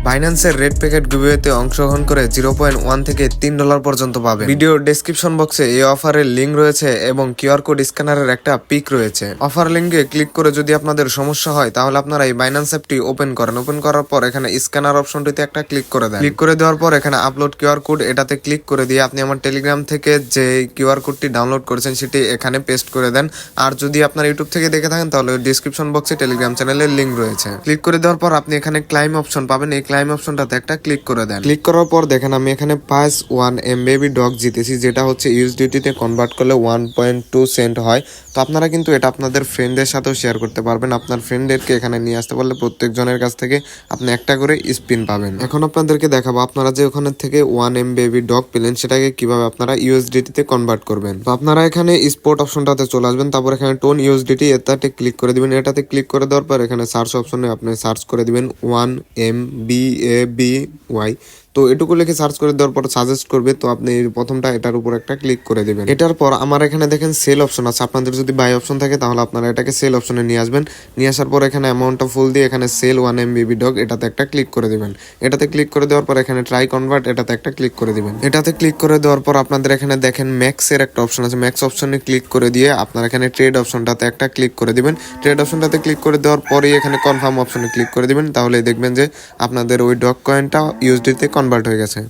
বাইন্যান্সের red packet গিভওয়েতে অংশগ্রহণ করে 0.1 থেকে $3 পর্যন্ত পাবেন। ভিডিও ডেসক্রিপশন বক্সে এই অফারের লিঙ্ক রয়েছে এবং কিউআর কোড স্ক্যানারের একটা পিক রয়েছে। অফার লিঙ্কে ক্লিক করে যদি আপনাদের সমস্যা হয় তাহলে আপনারা এই বাইন্যান্স অ্যাপটি ওপেন করেন। ওপেন করার পর এখানে স্ক্যানার অপশনটিতে একটা ক্লিক করে দেন। ক্লিক করে দেওয়ার পর এখানে আপলোড কিউআর কোড এটাতে ক্লিক করে দিয়ে আপনি আমার টেলিগ্রাম থেকে যে কিউআর কোডটি ডাউনলোড করেছেন সেটি এখানে পেস্ট করে দেন। আর যদি আপনার ইউটিউব থেকে দেখে থাকেন তাহলে ডিসক্রিপশন বক্সে টেলিগ্রাম চ্যানেলের লিঙ্ক রয়েছে। ক্লিক করে দেওয়ার পর আপনি এখানে ক্লাইম অপশন পাবেন। এই ক্লাইম অপশনটাতে একটা ক্লিক করে দেন। ক্লিক করার পর দেখেন আমি এখানে পাস 1 বেবি ডগ জিতেছি, যেটা হচ্ছে ইউএসডিটি তে কনভার্ট করলে 1.2 সেন্ট হয়। তো আপনারা কিন্তু এটা আপনাদের ফ্রেন্ডদের সাথেও শেয়ার করতে পারবেন। আপনার ফ্রেন্ডদেরকে এখানে নিয়ে আসতে পারলে প্রত্যেকজনের কাছ থেকে আপনি একটা করে স্পিন পাবেন। এখন আপনাদেরকে দেখাবো আপনারা যে ওখানে থেকে 1 বেবি ডগ পেলেন সেটাকে কিভাবে আপনারা ইউএসডিটি তে কনভার্ট করবেন। তো আপনারা এখানে স্পোর্ট অপশনটাতে চলে আসবেন, তারপর এখানে টোন ইউএসডিটি এটাতে ক্লিক করে দিবেন। এটাতে ক্লিক করে দেওয়ার পর এখানে সার্চ অপশনে আপনি সার্চ করে দিবেন 1 MBABY। তো এটুকু লিখে সার্চ করে দেওয়ার পর সাজেস্ট করবে, তো আপনি প্রথমটা এটার উপর একটা ক্লিক করে দিবেন। এটার পর আমার এখানে দেখেন সেল অপশন আছে। আপনাদের যদি বাই অপশন থাকে তাহলে আপনারা এটাকে সেল অপশনে নিয়ে আসবেন। নিয়ে আসার পর এখানে অ্যামাউন্টটা ফুল দিয়ে এখানে সেল 1 বেবি ডগ এটাতে একটা ক্লিক করে দিবেন। এটাতে ক্লিক করে দেওয়ার পর এখানে ট্রাই কনভার্ট এটাতে একটা ক্লিক করে দিবেন। এটাতে ক্লিক করে দেওয়ার পর আপনাদের এখানে দেখেন ম্যাক্সের একটা অপশন আছে। ম্যাক্স অপশনে ক্লিক করে দিয়ে আপনারা এখানে ট্রেড অপশনটাতে একটা ক্লিক করে দিবেন। ট্রেড অপশনটাতে ক্লিক করে দেওয়ার পরেই এখানে কনফার্ম অপশনে ক্লিক করে দিবেন। তাহলে দেখবেন যে আপনাদের ওই ডগ কয়েনটা ইউএসডিতে কনভার্ট হয়ে গেছে।